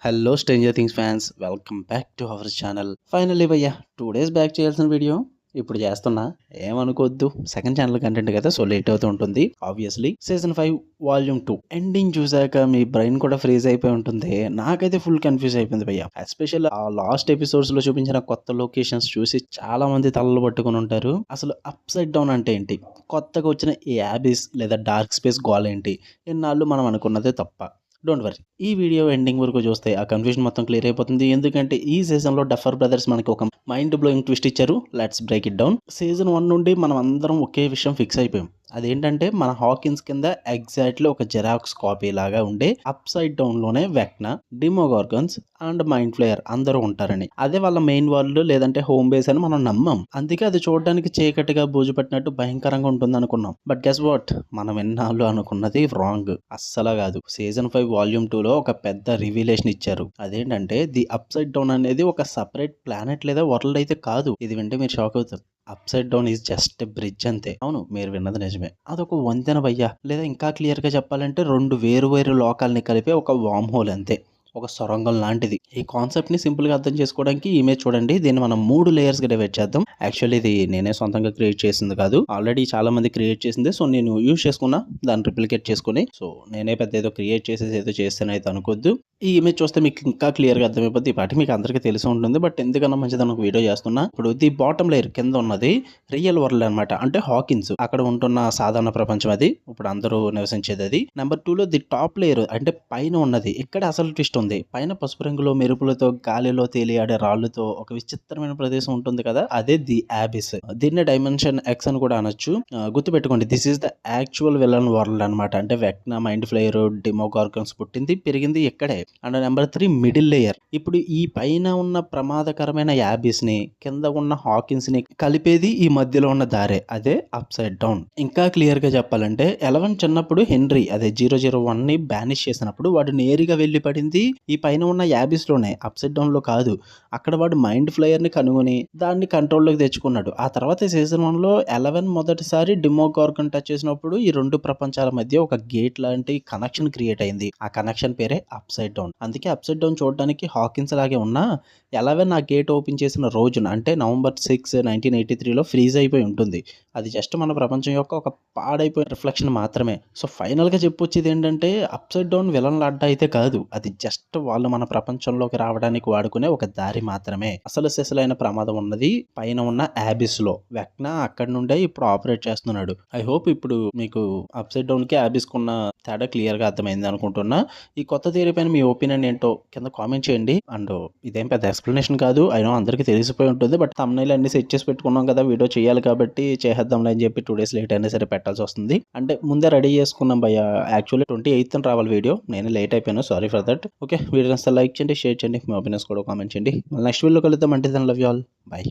Hello stranger things fans, welcome back to our channel. Finally భయ్యా 2 days back చేయాల్సిన video ఇప్పుడు చేస్తున్నా. ఏమనుకోవద్దు, సెకండ్ ఛానల్ కంటెంట్ కదా, సో లేట్ అవుతూ ఉంటుంది. ఆబ్వియస్లీ సీజన్ 5 వాల్యూమ్ 2 ఎండింగ్ చూసాక మీ బ్రెయిన్ కూడా ఫ్రీజ్ అయిపోయి ఉంటుంది. నాకైతే ఫుల్ కన్ఫ్యూజ్ అయిపోయింది భయ్యా. ఎస్పెషల్ ఆ లాస్ట్ ఎపిసోడ్స్ లో చూపించిన కొత్త లొకేషన్స్ చూసి చాలా మంది తలలు పట్టుకుని ఉంటారు. అసలు అప్ సైడ్ డౌన్ అంటే ఏంటి, కొత్తగా వచ్చిన ఈ యాబిస్ లేదా డార్క్ స్పేస్ గోల్ ఏంటి, ఎన్నాళ్ళు మనం అనుకున్నదే తప్ప. డోంట్ వరీ, ఈ వీడియో ఎండింగ్ వరకు చూస్తే ఆ కన్ఫ్యూజన్ మొత్తం క్లియర్ అయిపోతుంది. ఎందుకంటే ఈ సీజన్లో డఫర్ బ్రదర్స్ మనకి ఒక మైండ్ బ్లోయింగ్ ట్విస్ట్ ఇచ్చారు. Let's break it down. Season 1 నుండి మనం అందరం ఒకే విషయం ఫిక్స్ అయిపోయాం. అదేంటంటే మన హాకిన్స్ కింద ఎగ్జాక్ట్లీ ఒక జెరాక్స్ కాపీ లాగా ఉండే అప్ సైడ్ డౌన్ లోనే వెక్నా, డిమోగార్గన్స్ అండ్ మైండ్ ఫ్లేయర్ అందరూ ఉంటారని. అదే వాళ్ళ మెయిన్ వరల్డ్ లేదంటే హోమ్ బేస్ అని మనం నమ్మం. అందుకే అది చూడడానికి చీకటిగా బూజు పట్టినట్టు భయంకరంగా ఉంటుంది అనుకున్నాం. బట్ గెస్ వాట్, మనం ఎన్నాళ్ళు అనుకున్నది రాంగ్. అస్సలు కాదు. సీజన్ 5 వాల్యూమ్ 2 లో ఒక పెద్ద రివీలేషన్ ఇచ్చారు. అదేంటంటే ది అప్ సైడ్ డౌన్ అనేది ఒక సపరేట్ ప్లానెట్ లేదా వరల్డ్ అయితే కాదు. ఇది వింటే మీరు షాక్ అవుతారు. Up side down is just bridge అంతే. అవును, మీరు విన్నది నిజమే. అదొక వంతెన భయ్యా, లేదా ఇంకా క్లియర్ గా చెప్పాలంటే 2 వేరు లోకాలని కలిపే ఒక వామ్ హోల్ అంతే. ఒక సొరంగం లాంటిది. ఈ కాన్సెప్ట్ ని సింపుల్ గా అర్థం చేసుకోవడానికి ఇమేజ్ చూడండి. దీన్ని మనం 3 లేయర్స్ గా డివైడ్ చేద్దాం. యాక్చువల్లీ ఇది నేనే సొంతంగా క్రియేట్ చేసింది కాదు, ఆల్రెడీ చాలా మంది క్రియేట్ చేసింది. సో నేను యూజ్ చేసుకున్నా, దాన్ని రిప్లికేట్ చేసుకుని. సో నేనే పెద్ద ఏదో క్రియేట్ చేసేసి ఏదో చేస్తానైతే అనుకోద్దు. ఈ ఇమేజ్ చూస్తే మీకు ఇంకా క్లియర్ గా అర్థమైపోద్ది. ఈ పాటి మీకు అందరికీ తెలిసి ఉంటుంది, బట్ ఎందుకన్నా మంచిది ఒక వీడియో చేస్తున్నా. ఇప్పుడు ది బాటమ్ లేయర్ కింద ఉన్నది రియల్ వరల్డ్ అనమాట, అంటే హాకిన్స్. అక్కడ ఉంటున్న సాధారణ ప్రపంచం అది, ఇప్పుడు అందరూ నివసించేది అది. నెంబర్ 2 లో ది టాప్ లేయర్ అంటే పైన ఉన్నది. ఇక్కడ అసలు ట్విస్ట్ ఉంది. పైన పసుపు రంగులో మెరుపులతో గాలిలో తేలియాడే రాళ్లతో ఒక విచిత్రమైన ప్రదేశం ఉంటుంది కదా, అదే ది అబిస్. దీన్ని డైమెన్షన్ ఎక్స్ అని కూడా అనొచ్చు. గుర్తుపెట్టుకోండి, this is the actual villain world అనమాట. అంటే వెక్నా, మైండ్ ఫ్లేయర్, డిమోగార్గన్స్ పుట్టింది పెరిగింది ఇక్కడే. And number 3 middle layer. ఇప్పుడు ఈ పైన ఉన్న ప్రమాదకరమైన యాబిస్ ని, కింద ఉన్న హాకిన్స్ ని కలిపేది ఈ మధ్యలో ఉన్న దారే, అదే అప్ సైడ్ డౌన్. ఇంకా క్లియర్ గా చెప్పాలంటే 11 చిన్నప్పుడు హెన్రీ అదే 001 ని బ్యానిష్ చేసినప్పుడు వాడు నేరుగా వెళ్లి పడింది ఈ పైన ఉన్న యాబిస్ లోనే, అప్ సైడ్ డౌన్ లో కాదు. అక్కడ వాడు మైండ్ ఫ్లేయర్ ని కనుగొని దాన్ని కంట్రోల్లోకి తెచ్చుకున్నాడు. ఆ తర్వాత సీజన్ 1 లో 11 మొదటిసారి డిమోగార్గన్ టచ్ చేసినప్పుడు ఈ 2 ప్రపంచాల మధ్య ఒక గేట్ లాంటి కనెక్షన్ క్రియేట్ అయింది. ఆ కనెక్షన్ పేరే అప్ సైడ్ డౌన్. అందుకే అప్ సైడ్ డౌన్ చూడడానికి హాకిన్స్ లాగే ఉన్నా 11 ఆ గేట్ ఓపెన్ చేసిన రోజున, అంటే November 6, 1983 లో ఫ్రీజ్ అయిపోయి ఉంటుంది. అది జస్ట్ మన ప్రపంచం యొక్క ఒక పాడైపోయిన రిఫ్లెక్షన్ మాత్రమే. సో ఫైనల్ గా చెప్పొచ్చేది ఏంటంటే అప్ సైడ్ డౌన్ విలన్ల అడ్డా అయితే కాదు, అది జస్ట్ వాళ్ళు మన ప్రపంచంలోకి రావడానికి వాడుకునే ఒక దారి మాత్రమే. అసలు సిసలైన ప్రమాదం ఉన్నది పైన ఉన్న యాబిస్ లో. వెక్నా అక్కడి నుండే ఇప్పుడు ఆపరేట్ చేస్తున్నాడు. ఐ హోప్ ఇప్పుడు మీకు అప్ సైడ్ డౌన్ కి యాబిస్ కున్న తేడా క్లియర్ గా అర్థమైంది అనుకుంటున్నా. ఈ కొత్త థియరీ పైన మీ ఒపీనియన్ ఏంటో కింద కామెంట్ చేయండి. అండ్ ఇదేం పెద్ద ఎక్స్ప్లెనేషన్ కాదు, అయినా అందరికీ తెలిసిపోయి ఉంటుంది. బట్ thumbnail అన్ని సెట్ చేసి పెట్టుకున్నాం కదా, వీడియో చేయాలి కాబట్టి చేద్దాంలే అని చెప్పి 2 days లేట్ అయినా సరే పెట్టాల్సి వస్తుంది. అంటే ముందే రెడీ చేసుకున్నాం భయ్య. యాక్చువల్లీ 28th రావాలి వీడియో, నేను లేట్ అయిపోయాను, sorry for that. Okay, video like చేయండి, షేర్ చేయండి, మీ ఒపీనియన్స్ కూడా కామెంట్ చేయండి. నెక్స్ట్ వీడియోలో కలుద్దాం. అంటే లవ్ యూ ఆల్, బై.